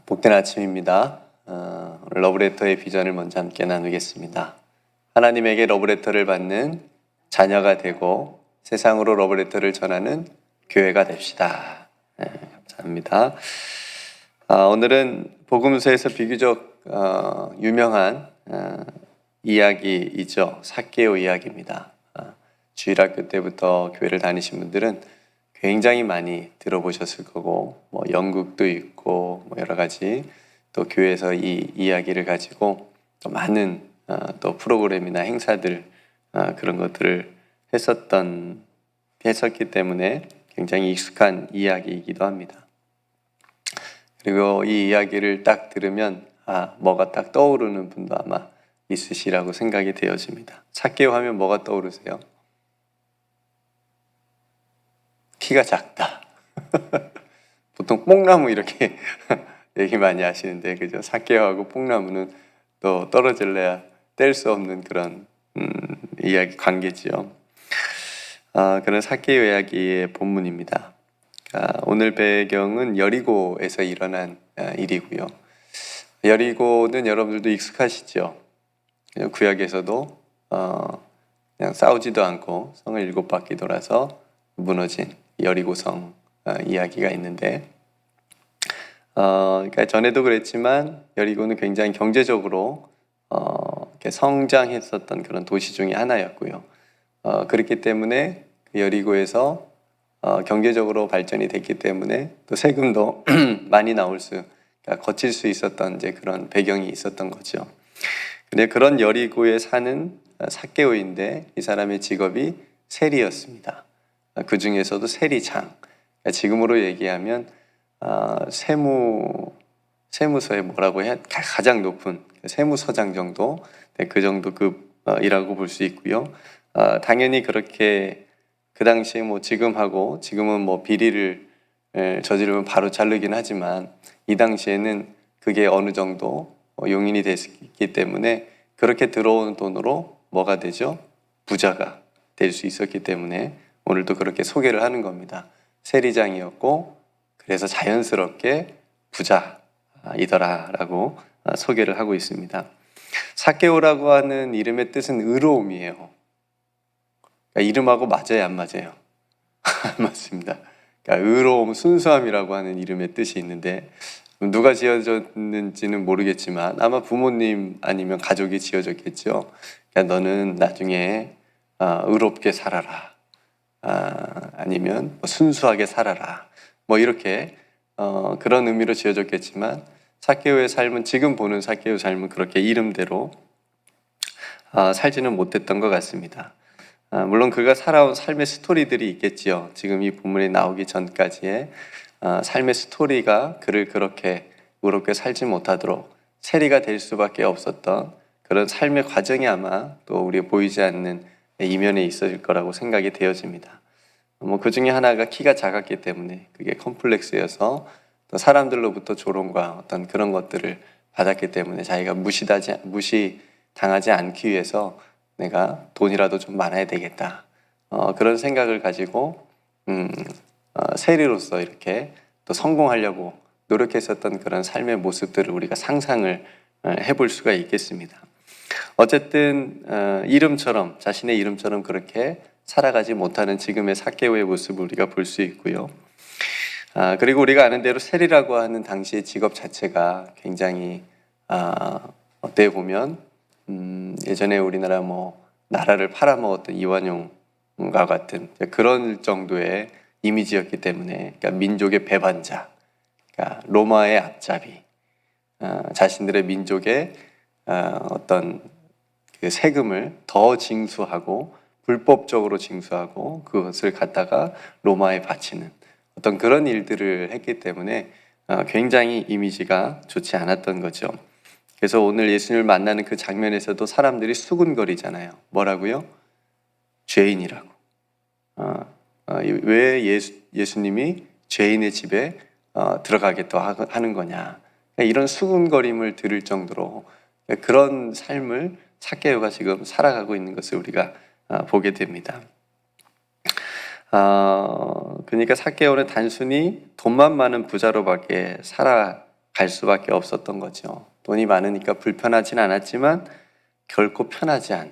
복된 아침입니다. 오늘 러브레터의 비전을 먼저 함께 나누겠습니다. 하나님에게 러브레터를 받는 자녀가 되고 세상으로 러브레터를 전하는 교회가 됩시다. 감사합니다. 오늘은 복음서에서 비교적 유명한 이야기이죠. 삭개오 이야기입니다. 주일학교 때부터 교회를 다니신 분들은 굉장히 많이 들어보셨을 거고, 연극도 있고, 여러 가지 또 교회에서 이 이야기를 가지고 또 많은 또 프로그램이나 행사들 그런 것들을 했었기 때문에 굉장히 익숙한 이야기이기도 합니다. 그리고 이 이야기를 딱 들으면 뭐가 딱 떠오르는 분도 아마 있으시라고 생각이 되어집니다. 삭개오 하면 뭐가 떠오르세요? 키가 작다. 보통 뽕나무 이렇게 얘기 많이 하시는데, 그죠? 삭개오하고 뽕나무는 또 떨어질래야 뗄 수 없는 그런 이야기 관계지요. 그런 삭개오 이야기의 본문입니다. 오늘 배경은 여리고에서 일어난 일이고요. 여리고는 여러분들도 익숙하시죠? 구약에서도 그냥 싸우지도 않고 성을 7바퀴 돌아서 무너진 여리고성 이야기가 있는데, 그러니까 전에도 그랬지만 여리고는 굉장히 경제적으로 이렇게 성장했었던 그런 도시 중에 하나였고요. 그렇기 때문에 여리고에서 경제적으로 발전이 됐기 때문에 또 세금도 많이 그러니까 거칠 수 있었던 이제 그런 배경이 있었던 거죠. 근데 그런 여리고에 사는 삭개오인데 이 사람의 직업이 세리였습니다. 그 중에서도 세리장, 지금으로 얘기하면 세무서에 뭐라고 해야 가장 높은 세무서장 정도, 그 정도 급이라고 볼 수 있고요. 당연히 그렇게 그 당시에 지금은 비리를 저지르면 바로 자르긴 하지만 이 당시에는 그게 어느 정도 용인이 됐기 때문에 그렇게 들어오는 돈으로 뭐가 되죠? 부자가 될 수 있었기 때문에 오늘도 그렇게 소개를 하는 겁니다. 세리장이었고 그래서 자연스럽게 부자이더라라고 소개를 하고 있습니다. 삭개오라고 하는 이름의 뜻은 의로움이에요. 그러니까 이름하고 맞아요, 안 맞아요? 안 맞습니다. 그러니까 의로움, 순수함이라고 하는 이름의 뜻이 있는데 누가 지어졌는지는 모르겠지만 아마 부모님 아니면 가족이 지어졌겠죠. 그러니까 너는 나중에 의롭게 살아라. 아니면 순수하게 살아라. 이렇게 그런 의미로 지어졌겠지만 삭개오의 삶은, 지금 보는 삭개오 삶은 그렇게 이름대로 살지는 못했던 것 같습니다. 물론 그가 살아온 삶의 스토리들이 있겠지요. 지금 이 본문에 나오기 전까지의 삶의 스토리가 그를 그렇게 의롭게 살지 못하도록 세리가 될 수밖에 없었던 그런 삶의 과정이 아마 또 우리에 보이지 않는 이면에 있을 거라고 생각이 되어집니다. 그 중에 하나가 키가 작았기 때문에 그게 컴플렉스여서 또 사람들로부터 조롱과 어떤 그런 것들을 받았기 때문에 자기가 무시당하지 않기 위해서 내가 돈이라도 좀 많아야 되겠다. 그런 생각을 가지고 세리로서 이렇게 또 성공하려고 노력했었던 그런 삶의 모습들을 우리가 상상을 해볼 수가 있겠습니다. 어쨌든 자신의 이름처럼 그렇게 살아가지 못하는 지금의 삭개오의 모습을 우리가 볼 수 있고요. 그리고 우리가 아는 대로 세리라고 하는 당시의 직업 자체가 굉장히 어떻게 보면 예전에 우리나라 나라를 팔아먹었던 이완용과 같은 그런 정도의 이미지였기 때문에, 그러니까 민족의 배반자, 그러니까 로마의 앞잡이, 자신들의 민족의 어떤 그 세금을 더 징수하고 불법적으로 징수하고 그것을 갖다가 로마에 바치는 어떤 그런 일들을 했기 때문에 굉장히 이미지가 좋지 않았던 거죠. 그래서 오늘 예수님을 만나는 그 장면에서도 사람들이 수군거리잖아요. 뭐라고요? 죄인이라고. 왜 예수님이 죄인의 집에 들어가게 또 하는 거냐. 이런 수군거림을 들을 정도로 그런 삶을 삭개오가 지금 살아가고 있는 것을 우리가 보게 됩니다. 그러니까 삭개오는 단순히 돈만 많은 부자로밖에 갈 수밖에 없었던 거죠. 돈이 많으니까 불편하진 않았지만 결코 편하지 않은.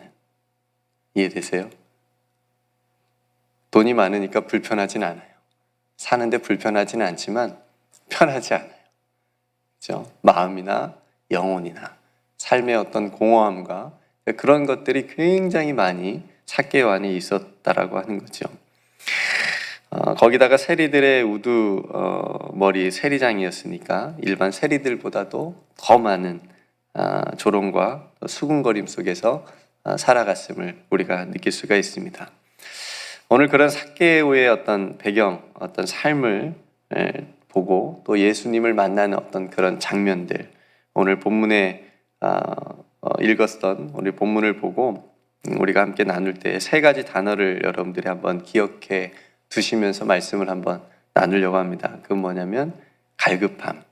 이해되세요? 돈이 많으니까 불편하진 않아요. 사는데 불편하진 않지만 편하지 않아요. 그렇죠? 마음이나 영혼이나 삶의 어떤 공허함과 그런 것들이 굉장히 많이 삭개오 안에 있었다라고 하는 거죠. 거기다가 세리들의 우두 머리 세리장이었으니까 일반 세리들보다도 더 많은 조롱과 수군거림 속에서 살아갔음을 우리가 느낄 수가 있습니다. 오늘 그런 삭개오의 어떤 배경, 어떤 삶을 보고 또 예수님을 만나는 어떤 그런 장면들, 오늘 본문에 읽었던 우리 본문을 보고 우리가 함께 나눌 때 세 가지 단어를 여러분들이 한번 기억해 두시면서 말씀을 한번 나누려고 합니다. 그건 뭐냐면 갈급함,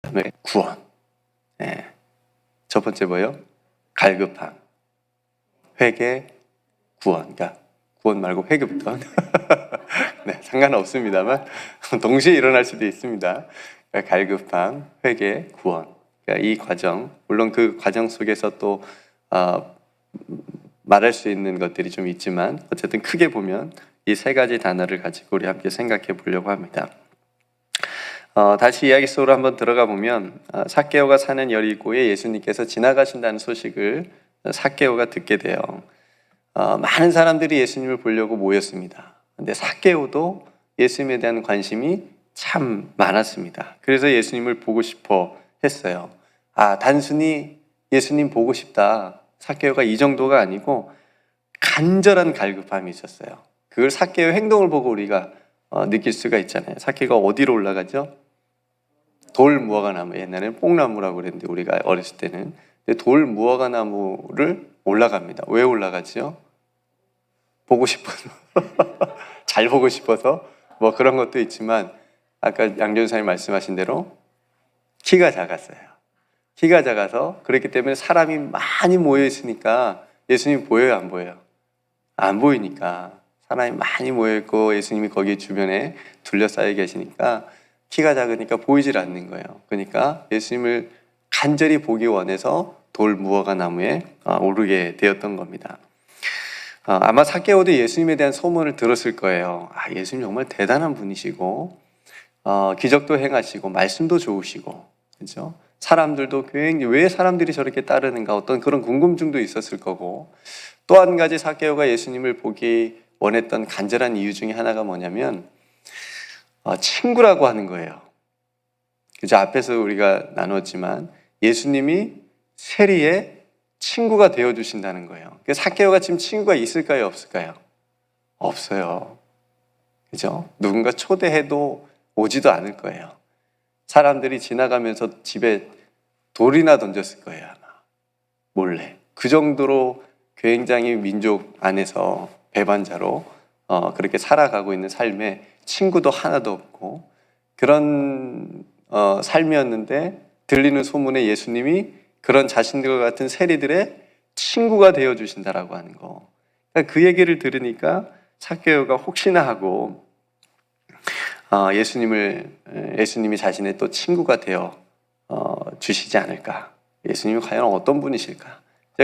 그다음에 구원. 첫 번째 뭐예요? 갈급함, 회개, 구원. 그러니까 구원 말고 회개부터. 네, 상관없습니다만 동시에 일어날 수도 있습니다. 그러니까 갈급함, 회개, 구원. 그러니까 이 과정, 물론 그 과정 속에서 또 말할 수 있는 것들이 좀 있지만 어쨌든 크게 보면 이 세 가지 단어를 가지고 우리 함께 생각해 보려고 합니다. 다시 이야기 속으로 한번 들어가 보면 삭개오가 사는 여리고에 예수님께서 지나가신다는 소식을 삭개오가 듣게 돼요. 많은 사람들이 예수님을 보려고 모였습니다. 근데 삭개오도 예수님에 대한 관심이 참 많았습니다. 그래서 예수님을 보고 싶어 했어요. 단순히 예수님 보고 싶다. 삭개오가 이 정도가 아니고 간절한 갈급함이 있었어요. 그걸 삭개오의 행동을 보고 우리가 느낄 수가 있잖아요. 삭개오가 어디로 올라가죠? 돌 무화과 나무, 옛날에는 뽕나무라고 그랬는데 우리가 어렸을 때는 돌 무화과 나무를 올라갑니다. 왜 올라가죠? 보고 싶어서 잘 보고 싶어서 뭐 그런 것도 있지만 아까 양 전사님 말씀하신 대로 키가 작았어요. 키가 작아서 그렇기 때문에 사람이 많이 모여 있으니까 예수님이 보여요, 안 보여요? 안 보이니까 사람이 많이 모여 있고 예수님이 거기 주변에 둘러싸여 계시니까 키가 작으니까 보이질 않는 거예요. 그러니까 예수님을 간절히 보기 원해서 돌 무화과 나무에 오르게 되었던 겁니다. 아마 삭개오도 예수님에 대한 소문을 들었을 거예요. 예수님 정말 대단한 분이시고 기적도 행하시고 말씀도 좋으시고, 그렇죠? 사람들도 굉장히 왜 사람들이 저렇게 따르는가 어떤 그런 궁금증도 있었을 거고, 또 한 가지 삭개오가 예수님을 보기 원했던 간절한 이유 중에 하나가 뭐냐면 친구라고 하는 거예요. 그죠? 앞에서 우리가 나눴지만 예수님이 세리의 친구가 되어주신다는 거예요. 삭개오가 지금 친구가 있을까요? 없을까요? 없어요. 그죠? 누군가 초대해도 오지도 않을 거예요. 사람들이 지나가면서 집에 돌이나 던졌을 거예요, 아마. 몰래. 그 정도로 굉장히 민족 안에서 배반자로 그렇게 살아가고 있는 삶에 친구도 하나도 없고 그런 삶이었는데 들리는 소문에 예수님이 그런 자신들과 같은 세리들의 친구가 되어주신다라고 하는 거. 그러니까 그 얘기를 들으니까 삭개오가 혹시나 하고 예수님이 자신의 또 친구가 되어 주시지 않을까. 예수님이 과연 어떤 분이실까.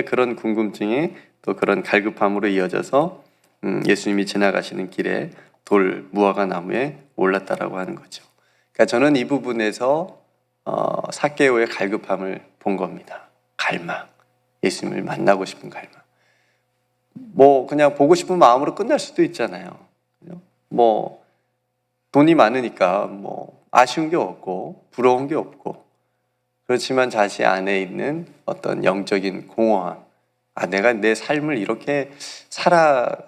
그런 궁금증이 또 그런 갈급함으로 이어져서 예수님이 지나가시는 길에 돌 무화과 나무에 올랐다라고 하는 거죠. 그러니까 저는 이 부분에서 삭개오의 갈급함을 본 겁니다. 갈망, 예수님을 만나고 싶은 갈망. 뭐 그냥 보고 싶은 마음으로 끝날 수도 있잖아요. 뭐 돈이 많으니까 뭐 아쉬운 게 없고 부러운 게 없고, 그렇지만 자신 안에 있는 어떤 영적인 공허함, 내가 내 삶을 이렇게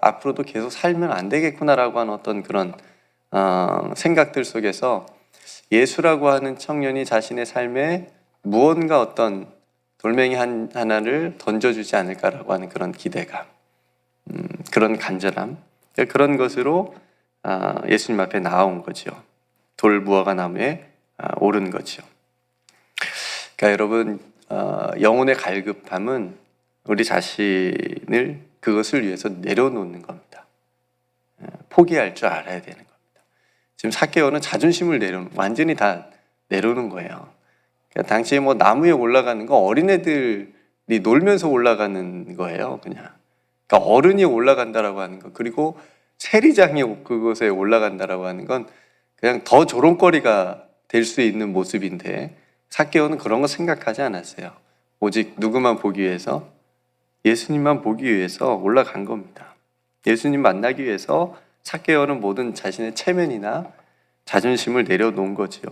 앞으로도 계속 살면 안 되겠구나라고 하는 어떤 그런 생각들 속에서 예수라고 하는 청년이 자신의 삶에 무언가 어떤 돌멩이 하나를 던져주지 않을까라고 하는 그런 기대감, 그런 간절함, 그런 것으로 예수님 앞에 나온 거죠. 돌 무화과 나무에 오른 거죠. 그러니까 여러분, 영혼의 갈급함은 우리 자신을 그것을 위해서 내려놓는 겁니다. 포기할 줄 알아야 되는 겁니다. 지금 삭개오는 자존심을 완전히 다 내려오는 거예요. 그러니까 당시에 뭐 나무에 올라가는 거 어린애들이 놀면서 올라가는 거예요, 그냥. 그러니까 어른이 올라간다라고 하는 거, 그리고 세리장이 그곳에 올라간다라고 하는 건 그냥 더 조롱거리가 될 수 있는 모습인데, 삭개오는 그런 거 생각하지 않았어요. 오직 누구만 보기 위해서? 예수님만 보기 위해서 올라간 겁니다. 예수님 만나기 위해서 삭개오는 모든 자신의 체면이나 자존심을 내려놓은 거지요.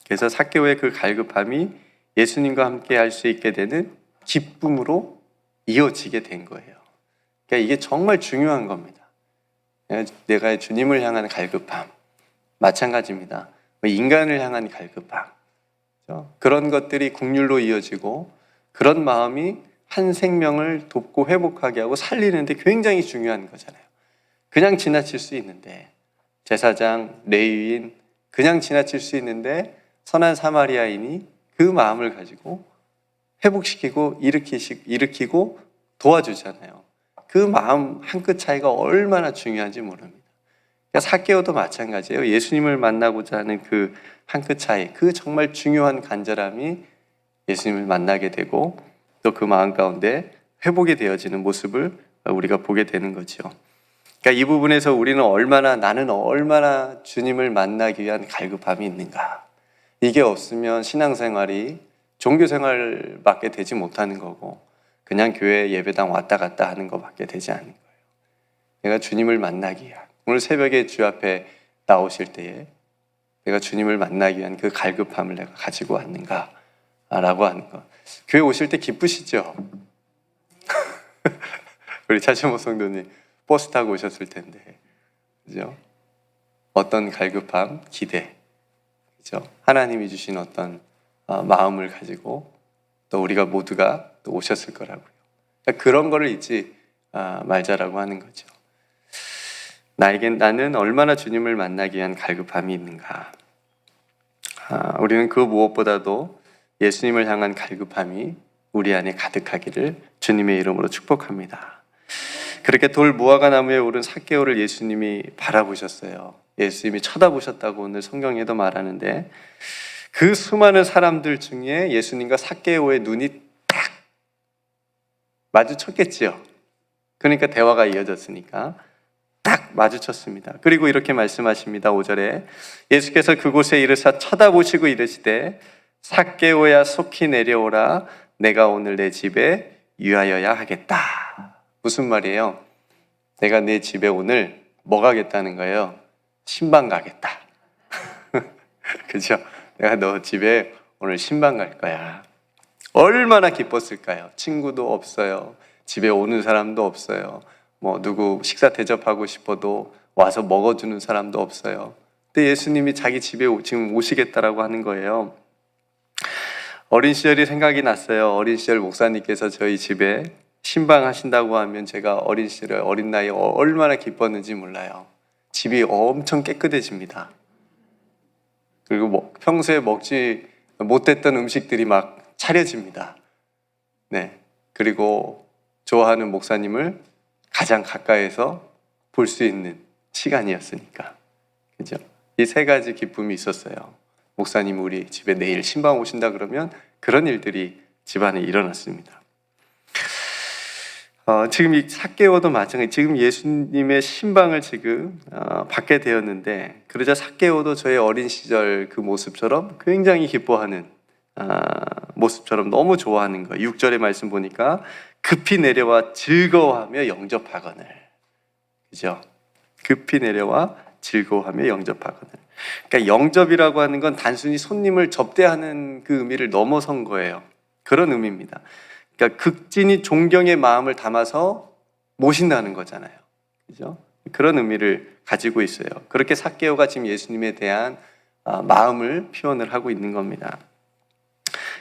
그래서 삭개오의 그 갈급함이 예수님과 함께 할 수 있게 되는 기쁨으로 이어지게 된 거예요. 그러니까 이게 정말 중요한 겁니다. 내가 주님을 향한 갈급함, 마찬가지입니다. 인간을 향한 갈급함, 그런 것들이 국률로 이어지고, 그런 마음이 한 생명을 돕고 회복하게 하고 살리는데 굉장히 중요한 거잖아요. 그냥 지나칠 수 있는데, 제사장, 레위인 그냥 지나칠 수 있는데 선한 사마리아인이 그 마음을 가지고 회복시키고 일으키고 도와주잖아요. 그 마음 한 끗 차이가 얼마나 중요한지 모릅니다. 그러니까 삭개오도 마찬가지예요. 예수님을 만나고자 하는 그 한 끗 차이, 그 정말 중요한 간절함이 예수님을 만나게 되고 또 그 마음 가운데 회복이 되어지는 모습을 우리가 보게 되는 거죠. 그러니까 이 부분에서 우리는 나는 얼마나 주님을 만나기 위한 갈급함이 있는가. 이게 없으면 신앙생활이 종교생활밖에 되지 못하는 거고, 그냥 교회 예배당 왔다 갔다 하는 것밖에 되지 않는 거예요. 내가 주님을 만나기 위한, 오늘 새벽에 주 앞에 나오실 때에 내가 주님을 만나기 위한 그 갈급함을 내가 가지고 왔는가 라고 하는 것. 교회 오실 때 기쁘시죠? 우리 차시모 성도님 버스 타고 오셨을 텐데, 그죠? 어떤 갈급함, 기대, 그죠? 하나님이 주신 어떤 마음을 가지고 또 우리가 모두가 또 오셨을 거라고요. 그러니까 그런 거를 잊지 말자라고 하는 거죠. 나는 얼마나 주님을 만나기 위한 갈급함이 있는가. 우리는 그 무엇보다도 예수님을 향한 갈급함이 우리 안에 가득하기를 주님의 이름으로 축복합니다. 그렇게 돌 무화과 나무에 오른 삭개오를 예수님이 바라보셨어요. 예수님이 쳐다보셨다고 오늘 성경에도 말하는데, 그 수많은 사람들 중에 예수님과 삭개오의 눈이 딱 마주쳤겠지요. 그러니까 대화가 이어졌으니까 딱 마주쳤습니다. 그리고 이렇게 말씀하십니다. 5절에 예수께서 그곳에 이르사 쳐다보시고 이르시되 삭개오야 속히 내려오라. 내가 오늘 내 집에 유하여야 하겠다. 무슨 말이에요? 내가 내 집에 오늘 뭐 가겠다는 거예요? 신방 가겠다. 그죠? 내가 너 집에 오늘 신방 갈 거야. 얼마나 기뻤을까요? 친구도 없어요. 집에 오는 사람도 없어요. 뭐 누구 식사 대접하고 싶어도 와서 먹어주는 사람도 없어요. 근데 예수님이 자기 집에 지금 오시겠다라고 하는 거예요. 어린 시절이 생각이 났어요. 어린 시절 목사님께서 저희 집에 신방하신다고 하면 제가 어린 시절에 어린 나이에 얼마나 기뻤는지 몰라요. 집이 엄청 깨끗해집니다. 그리고 평소에 먹지 못했던 음식들이 막 차려집니다. 네. 그리고 좋아하는 목사님을 가장 가까이서 볼 수 있는 시간이었으니까. 그죠? 이 세 가지 기쁨이 있었어요. 목사님 우리 집에 내일 신방 오신다 그러면 그런 일들이 집안에 일어났습니다. 지금 이 삭개오도 마찬가지. 지금 예수님의 신방을 지금 받게 되었는데, 그러자 삭개오도 저의 어린 시절 그 모습처럼 굉장히 기뻐하는 모습처럼 너무 좋아하는 거예요. 6절의 말씀 보니까 급히 내려와 즐거워하며 영접하거늘. 그죠? 급히 내려와 즐거워하며 영접하거늘. 그러니까 영접이라고 하는 건 단순히 손님을 접대하는 그 의미를 넘어선 거예요. 그런 의미입니다. 그러니까 극진히 존경의 마음을 담아서 모신다는 거잖아요. 그죠? 그런 의미를 가지고 있어요. 그렇게 삭개오가 지금 예수님에 대한 마음을 표현을 하고 있는 겁니다.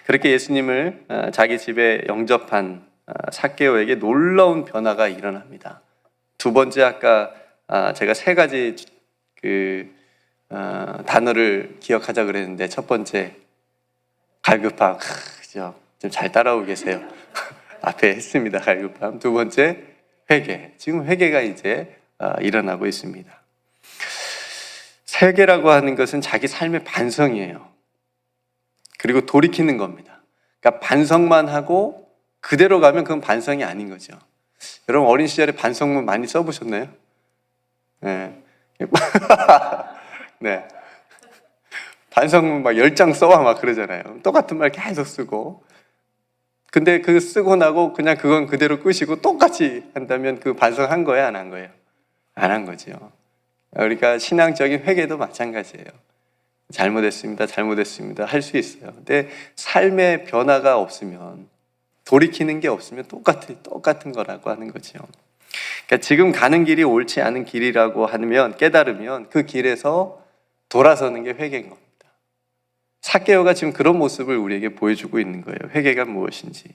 그렇게 예수님을 자기 집에 영접한 삭개오에게 놀라운 변화가 일어납니다. 두 번째, 아까 제가 세 가지 단어를 기억하자 그랬는데, 첫 번째 갈급함, 그죠? 좀 잘 따라오고 계세요. 앞에 했습니다. 갈급함. 두 번째 회개. 지금 회개가 이제 일어나고 있습니다. 회개라고 하는 것은 자기 삶의 반성이에요. 그리고 돌이키는 겁니다. 그러니까 반성만 하고 그대로 가면 그건 반성이 아닌 거죠. 여러분 어린 시절에 반성문 많이 써보셨나요? 네. 네. 반성문 막 10장 써와 막 그러잖아요. 똑같은 말 계속 쓰고. 근데 그 쓰고 나고 그냥 그건 그대로 끄시고 똑같이 한다면 그 반성한 거예요, 안 한 거예요? 안 한 거죠. 그러니까 신앙적인 회개도 마찬가지예요. 잘못했습니다 할 수 있어요. 근데 삶의 변화가 없으면, 돌이키는 게 없으면 똑같은 거라고 하는 거죠. 그러니까 지금 가는 길이 옳지 않은 길이라고 하면, 깨달으면 그 길에서 돌아서는 게 회개인 겁니다. 삭개오가 지금 그런 모습을 우리에게 보여주고 있는 거예요. 회개가 무엇인지.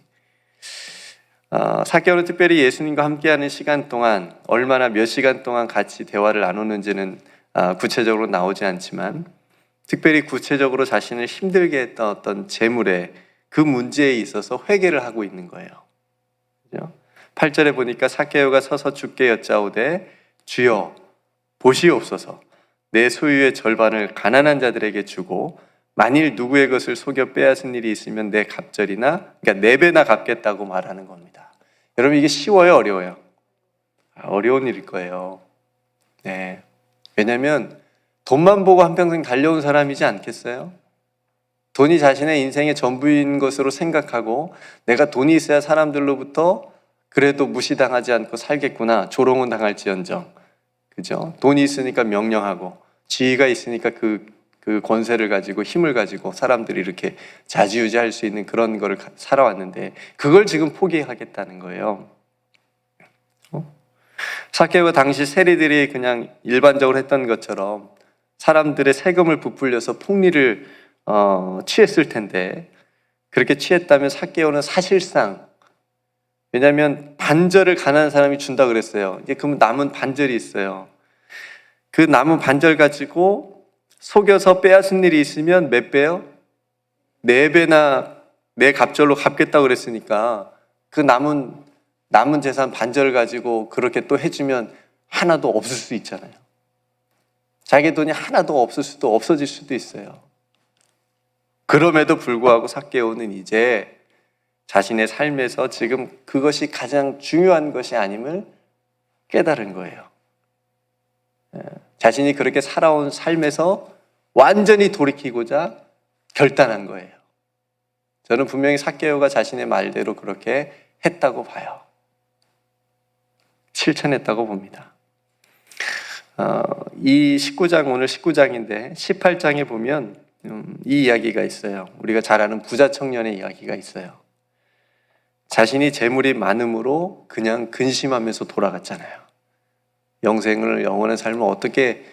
삭개오는 특별히 예수님과 함께하는 시간 동안 얼마나 몇 시간 동안 같이 대화를 나누는지는 구체적으로 나오지 않지만, 특별히 구체적으로 자신을 힘들게 했던 어떤 재물의 그 문제에 있어서 회개를 하고 있는 거예요. 그죠? 8절에 보니까 삭개오가 서서 주께 여짜오되 주여 보시옵소서, 내 소유의 절반을 가난한 자들에게 주고 만일 누구의 것을 속여 빼앗은 일이 있으면 내 갑절이나, 그러니까 4배나 갚겠다고 말하는 겁니다. 여러분 이게 쉬워요, 어려워요? 어려운 일일 거예요. 네. 왜냐하면 돈만 보고 한평생 달려온 사람이지 않겠어요? 돈이 자신의 인생의 전부인 것으로 생각하고 내가 돈이 있어야 사람들로부터 그래도 무시당하지 않고 살겠구나, 조롱은 당할지언정. 그죠? 돈이 있으니까 명령하고 지위가 있으니까 그 권세를 가지고 힘을 가지고 사람들이 이렇게 좌지우지할 수 있는 그런 거를 살아왔는데 그걸 지금 포기하겠다는 거예요. 삭개오가 당시 세리들이 그냥 일반적으로 했던 것처럼 사람들의 세금을 부풀려서 폭리를 취했을 텐데, 그렇게 취했다면 삭개오는 사실상, 왜냐하면 반절을 가난한 사람이 준다 그랬어요. 이제 그러면 남은 반절이 있어요. 그 남은 반절 가지고 속여서 빼앗은 일이 있으면 몇 배요? 4배나 내 갑절로 갚겠다고 그랬으니까 그 남은 재산 반절 가지고 그렇게 또 해주면 하나도 없을 수 있잖아요. 자기 돈이 하나도 없어질 수도 있어요. 그럼에도 불구하고 삭개오는 이제 자신의 삶에서 지금 그것이 가장 중요한 것이 아님을 깨달은 거예요. 자신이 그렇게 살아온 삶에서 완전히 돌이키고자 결단한 거예요. 저는 분명히 삭개오가 자신의 말대로 그렇게 했다고 봐요. 실천했다고 봅니다. 이 19장, 오늘 19장인데 18장에 보면 이 이야기가 있어요. 우리가 잘 아는 부자 청년의 이야기가 있어요. 자신이 재물이 많음으로 그냥 근심하면서 돌아갔잖아요. 영원한 삶을 어떻게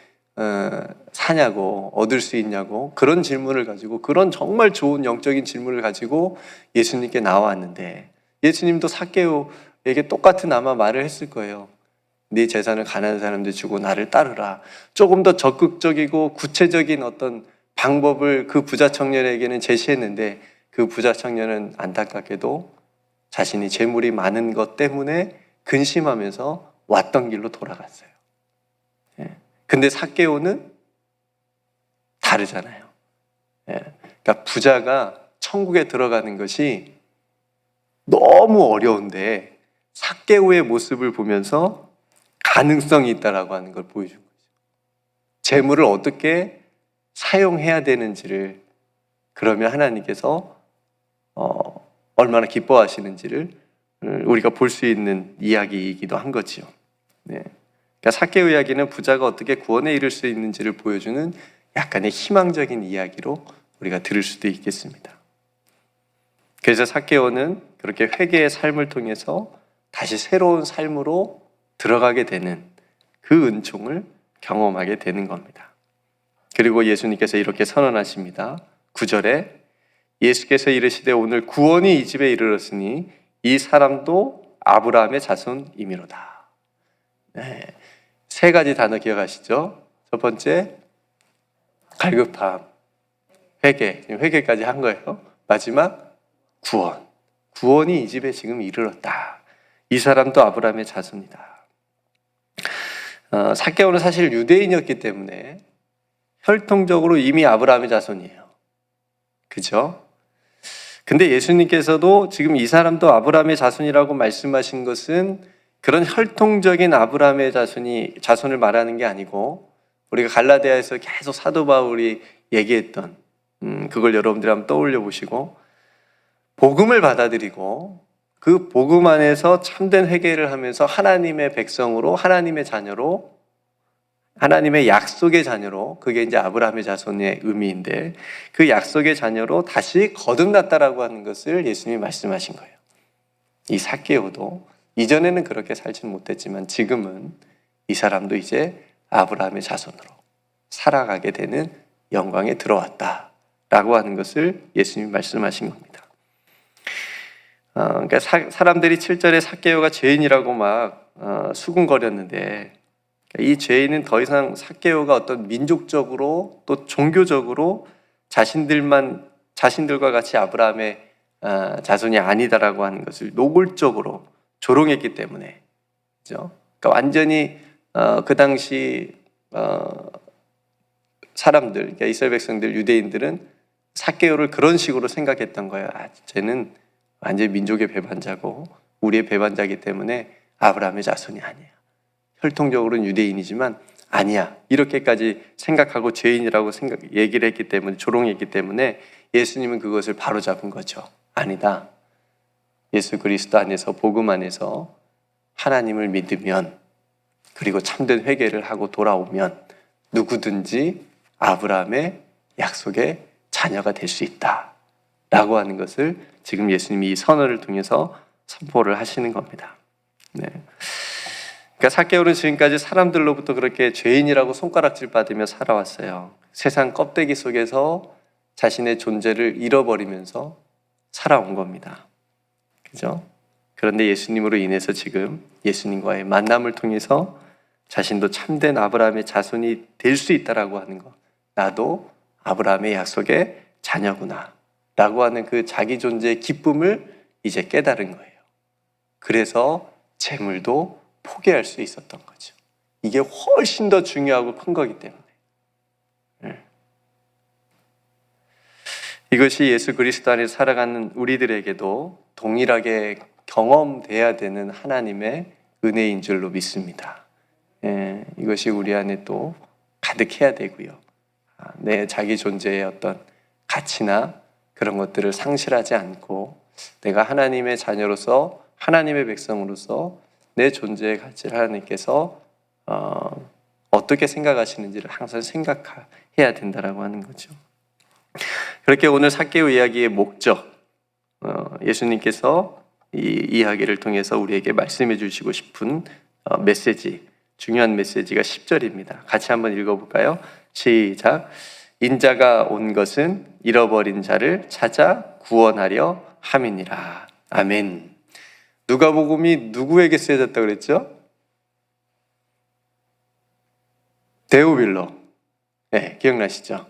사냐고, 얻을 수 있냐고, 그런 질문을 가지고, 그런 정말 좋은 영적인 질문을 가지고 예수님께 나왔는데, 예수님도 삭개오에게 똑같은 아마 말을 했을 거예요. 네 재산을 가난한 사람들 주고 나를 따르라. 조금 더 적극적이고 구체적인 어떤 방법을 그 부자 청년에게는 제시했는데, 그 부자 청년은 안타깝게도 자신이 재물이 많은 것 때문에 근심하면서 왔던 길로 돌아갔어요. 근데 삭개오는 다르잖아요. 그러니까 부자가 천국에 들어가는 것이 너무 어려운데 삭개오의 모습을 보면서 가능성이 있다라고 하는 걸 보여준 거죠. 재물을 어떻게 사용해야 되는지를, 그러면 하나님께서 얼마나 기뻐하시는지를 우리가 볼 수 있는 이야기이기도 한 거죠. 그러니까 삭개오 이야기는 부자가 어떻게 구원에 이를 수 있는지를 보여주는 약간의 희망적인 이야기로 우리가 들을 수도 있겠습니다. 그래서 삭개오는 그렇게 회개의 삶을 통해서 다시 새로운 삶으로 들어가게 되는 그 은총을 경험하게 되는 겁니다. 그리고 예수님께서 이렇게 선언하십니다. 9절에 예수께서 이르시되 오늘 구원이 이 집에 이르렀으니 이 사람도 아브라함의 자손이미로다. 3가지 단어 기억하시죠? 첫 번째, 갈급함, 회개까지 한 거예요. 마지막, 구원이 이 집에 지금 이르렀다. 이 사람도 아브라함의 자손이다. 삭개오는 사실 유대인이었기 때문에 혈통적으로 이미 아브라함의 자손이에요. 그죠? 근데 예수님께서도 지금 이 사람도 아브라함의 자손이라고 말씀하신 것은 그런 혈통적인 아브라함의 자손을 말하는 게 아니고, 우리가 갈라디아에서 계속 사도 바울이 얘기했던 그걸 여러분들이 한번 떠올려 보시고, 복음을 받아들이고 그 복음 안에서 참된 회개를 하면서 하나님의 백성으로, 하나님의 자녀로, 하나님의 약속의 자녀로, 그게 이제 아브라함의 자손의 의미인데, 그 약속의 자녀로 다시 거듭났다라고 하는 것을 예수님이 말씀하신 거예요. 이 삭개오도 이전에는 그렇게 살지는 못했지만 지금은 이 사람도 이제 아브라함의 자손으로 살아가게 되는 영광에 들어왔다라고 하는 것을 예수님이 말씀하신 겁니다. 그러니까 사람들이 7절에 삭개오가 죄인이라고 막 수군거렸는데, 이 죄인은 더 이상 삭개오가 어떤 민족적으로 또 종교적으로 자신들과 같이 아브라함의 자손이 아니다라고 하는 것을 노골적으로 조롱했기 때문에, 그렇죠? 그러니까 완전히 그 당시 사람들, 그러니까 이스라엘 백성들, 유대인들은 삭개오를 그런 식으로 생각했던 거예요. 쟤는 완전히 민족의 배반자고 우리의 배반자이기 때문에 아브라함의 자손이 아니야. 혈통적으로는 유대인이지만 아니야. 이렇게까지 생각하고 죄인이라고 얘기를 했기 때문에, 조롱했기 때문에 예수님은 그것을 바로잡은 거죠. 아니다. 예수 그리스도 안에서, 복음 안에서 하나님을 믿으면, 그리고 참된 회개를 하고 돌아오면 누구든지 아브라함의 약속의 자녀가 될 수 있다 라고 하는 것을 지금 예수님이 이 선언을 통해서 선포를 하시는 겁니다. 네. 그러니까 삭개오는 지금까지 사람들로부터 그렇게 죄인이라고 손가락질 받으며 살아왔어요. 세상 껍데기 속에서 자신의 존재를 잃어버리면서 살아온 겁니다. 그죠? 그런데 예수님으로 인해서 지금 예수님과의 만남을 통해서 자신도 참된 아브라함의 자손이 될 수 있다라고 하는 것, 나도 아브라함의 약속의 자녀구나 라고 하는 그 자기 존재의 기쁨을 이제 깨달은 거예요. 그래서 재물도 포기할 수 있었던 거죠. 이게 훨씬 더 중요하고 큰 거기 때문에. 이것이 예수 그리스도 안에서 살아가는 우리들에게도 동일하게 경험돼야 되는 하나님의 은혜인 줄로 믿습니다. 이것이 우리 안에 또 가득해야 되고요. 내 자기 존재의 어떤 가치나 그런 것들을 상실하지 않고, 내가 하나님의 자녀로서, 하나님의 백성으로서 내 존재의 가치를 하나님께서 어떻게 생각하시는지를 항상 생각해야 된다라고 하는 거죠. 그렇게 오늘 삭개오 이야기의 목적, 예수님께서 이 이야기를 통해서 우리에게 말씀해 주시고 싶은 메시지, 중요한 메시지가 10절입니다. 같이 한번 읽어볼까요? 시작. 인자가 온 것은 잃어버린 자를 찾아 구원하려 함이니라. 아멘. 누가복음이 누구에게 쓰여졌다고 그랬죠? 데오빌로. 네, 기억나시죠?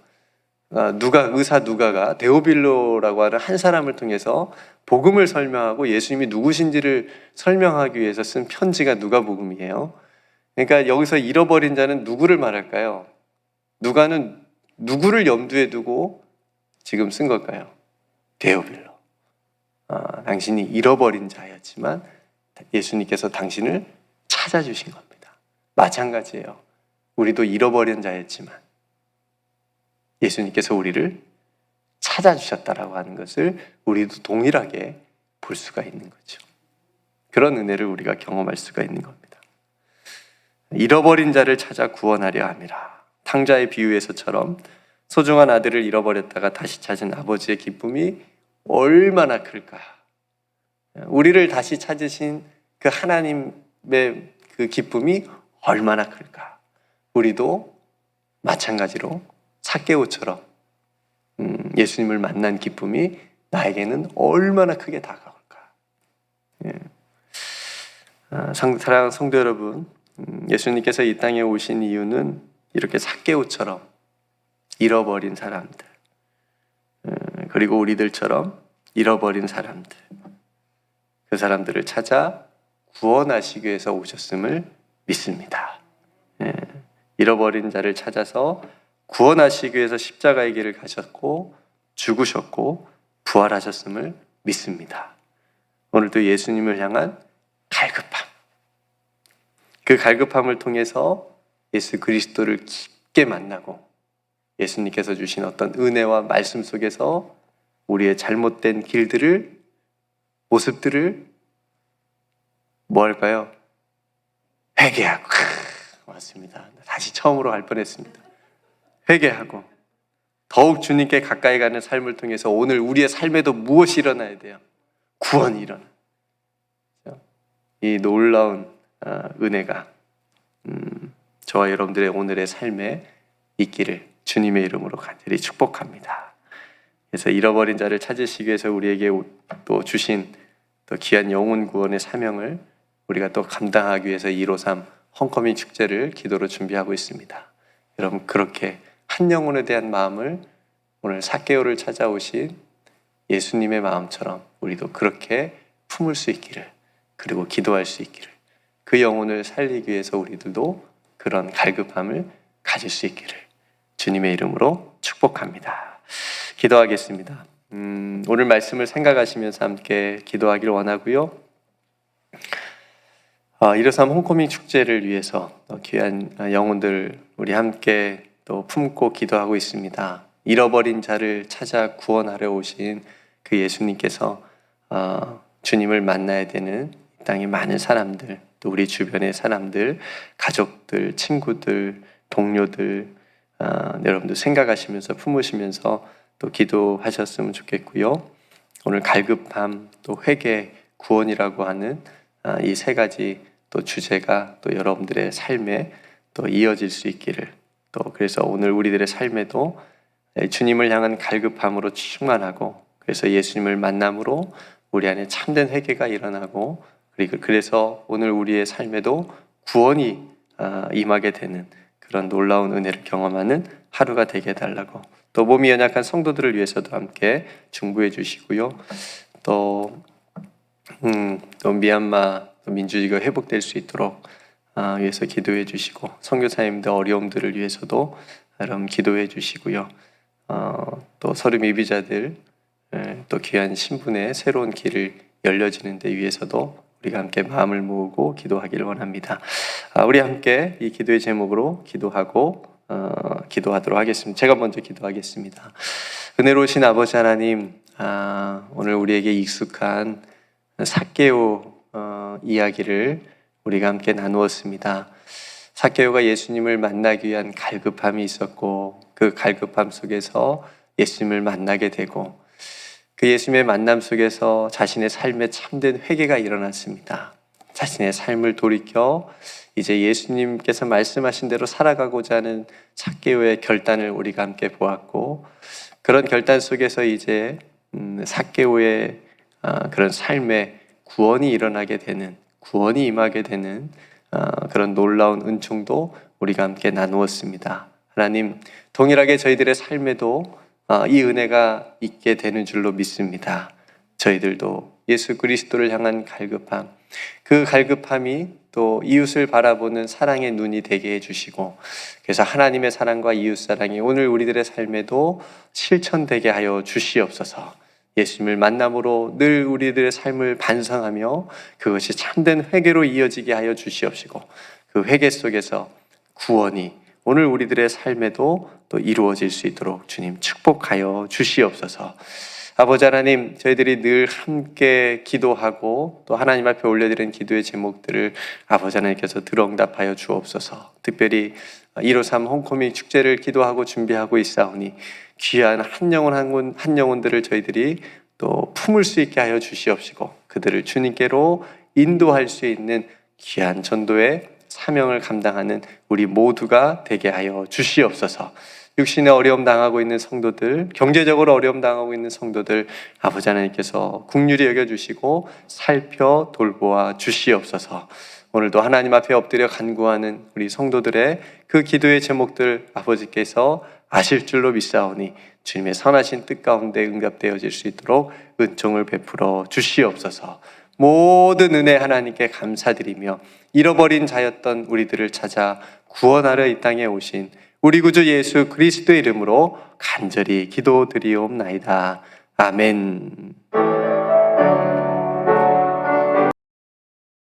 의사 누가가 데오빌로라고 하는 한 사람을 통해서 복음을 설명하고 예수님이 누구신지를 설명하기 위해서 쓴 편지가 누가복음이에요. 그러니까 여기서 잃어버린 자는 누구를 말할까요? 누가는 누구를 염두에 두고 지금 쓴 걸까요? 데오빌로. 당신이 잃어버린 자였지만 예수님께서 당신을 찾아주신 겁니다. 마찬가지예요. 우리도 잃어버린 자였지만 예수님께서 우리를 찾아주셨다라고 하는 것을 우리도 동일하게 볼 수가 있는 거죠. 그런 은혜를 우리가 경험할 수가 있는 겁니다. 잃어버린 자를 찾아 구원하려 함이라. 탕자의 비유에서처럼 소중한 아들을 잃어버렸다가 다시 찾은 아버지의 기쁨이 얼마나 클까. 우리를 다시 찾으신 그 하나님의 그 기쁨이 얼마나 클까. 우리도 마찬가지로 삭개오처럼 예수님을 만난 기쁨이 나에게는 얼마나 크게 다가올까. 사랑하는 성도 여러분, 예수님께서 이 땅에 오신 이유는 이렇게 삭개오처럼 잃어버린 사람들, 그리고 우리들처럼 잃어버린 사람들, 그 사람들을 찾아 구원하시기 위해서 오셨음을 믿습니다. 잃어버린 자를 찾아서 구원하시기 위해서 십자가의 길을 가셨고 죽으셨고 부활하셨음을 믿습니다. 오늘도 예수님을 향한 갈급함, 그 갈급함을 통해서 예수 그리스도를 깊게 만나고 예수님께서 주신 어떤 은혜와 말씀 속에서 우리의 잘못된 길들을, 모습들을 뭐 할까요? 회개하고. 맞습니다. 다시 처음으로 할 뻔했습니다. 회개하고 더욱 주님께 가까이 가는 삶을 통해서 오늘 우리의 삶에도 무엇이 일어나야 돼요? 구원이 일어나. 이 놀라운 은혜가 저와 여러분들의 오늘의 삶에 있기를 주님의 이름으로 간절히 축복합니다. 그래서 잃어버린 자를 찾으시기 위해서 우리에게 또 주신 또 귀한 영혼 구원의 사명을 우리가 또 감당하기 위해서 153 홈커밍 축제를 기도로 준비하고 있습니다. 여러분, 그렇게 한 영혼에 대한 마음을 오늘 삭개오를 찾아오신 예수님의 마음처럼 우리도 그렇게 품을 수 있기를, 그리고 기도할 수 있기를, 그 영혼을 살리기 위해서 우리들도 그런 갈급함을 가질 수 있기를 주님의 이름으로 축복합니다. 기도하겠습니다. 오늘 말씀을 생각하시면서 함께 기도하기를 원하고요. 153 홈커밍 축제를 위해서 귀한 영혼들 우리 함께 또 품고 기도하고 있습니다. 잃어버린 자를 찾아 구원하려 오신 그 예수님께서 주님을 만나야 되는 이 땅의 많은 사람들, 또 우리 주변의 사람들, 가족들, 친구들, 동료들, 여러분들 생각하시면서 품으시면서 또 기도하셨으면 좋겠고요. 오늘 갈급함, 또 회개, 구원이라고 하는 이 세 가지 또 주제가 또 여러분들의 삶에 또 이어질 수 있기를, 또 그래서 오늘 우리들의 삶에도 주님을 향한 갈급함으로 충만하고, 그래서 예수님을 만남으로 우리 안에 참된 회개가 일어나고, 그리고 그래서 오늘 우리의 삶에도 구원이 임하게 되는 그런 놀라운 은혜를 경험하는 하루가 되게 해달라고, 또 몸이 연약한 성도들을 위해서도 함께 중보해 주시고요. 또 미얀마 민주주의가 회복될 수 있도록 위해서 기도해 주시고, 선교사님들 어려움들을 위해서도 여러분 기도해 주시고요. 또 서류 미비자들 또 귀한 신분의 새로운 길을 열려지는 데 위해서도 우리가 함께 마음을 모으고 기도하기를 원합니다. 우리 함께 이 기도의 제목으로 기도하고 기도하도록 하겠습니다. 제가 먼저 기도하겠습니다. 은혜로우신 아버지 하나님, 오늘 우리에게 익숙한 삭개오 이야기를 우리가 함께 나누었습니다. 삭개오가 예수님을 만나기 위한 갈급함이 있었고, 그 갈급함 속에서 예수님을 만나게 되고, 그 예수님의 만남 속에서 자신의 삶에 참된 회개가 일어났습니다. 자신의 삶을 돌이켜 이제 예수님께서 말씀하신 대로 살아가고자 하는 삭개오의 결단을 우리가 함께 보았고, 그런 결단 속에서 이제 삭개오의 그런 삶에 구원이 일어나게 되는, 구원이 임하게 되는 그런 놀라운 은총도 우리가 함께 나누었습니다. 하나님, 동일하게 저희들의 삶에도 이 은혜가 있게 되는 줄로 믿습니다. 저희들도 예수 그리스도를 향한 갈급함, 그 갈급함이 또 이웃을 바라보는 사랑의 눈이 되게 해주시고, 그래서 하나님의 사랑과 이웃 사랑이 오늘 우리들의 삶에도 실천되게 하여 주시옵소서. 예수님을 만남으로 늘 우리들의 삶을 반성하며 그것이 참된 회개로 이어지게 하여 주시옵시고, 그 회개 속에서 구원이 오늘 우리들의 삶에도 또 이루어질 수 있도록 주님 축복하여 주시옵소서. 아버지 하나님, 저희들이 늘 함께 기도하고 또 하나님 앞에 올려드린 기도의 제목들을 아버지 하나님께서 들어응답하여 주옵소서. 특별히 153 홈커밍 축제를 기도하고 준비하고 있사오니 귀한 한 영혼들을 저희들이 또 품을 수 있게 하여 주시옵시고, 그들을 주님께로 인도할 수 있는 귀한 전도의 사명을 감당하는 우리 모두가 되게 하여 주시옵소서. 육신의 어려움 당하고 있는 성도들, 경제적으로 어려움 당하고 있는 성도들 아버지 하나님께서 긍휼히 여겨주시고 살펴 돌보아 주시옵소서. 오늘도 하나님 앞에 엎드려 간구하는 우리 성도들의 그 기도의 제목들 아버지께서 아실 줄로 믿사오니 주님의 선하신 뜻 가운데 응답되어질 수 있도록 은총을 베풀어 주시옵소서. 모든 은혜 하나님께 감사드리며 잃어버린 자였던 우리들을 찾아 구원하려 이 땅에 오신 우리 구주 예수 그리스도의 이름으로 간절히 기도드리옵나이다. 아멘.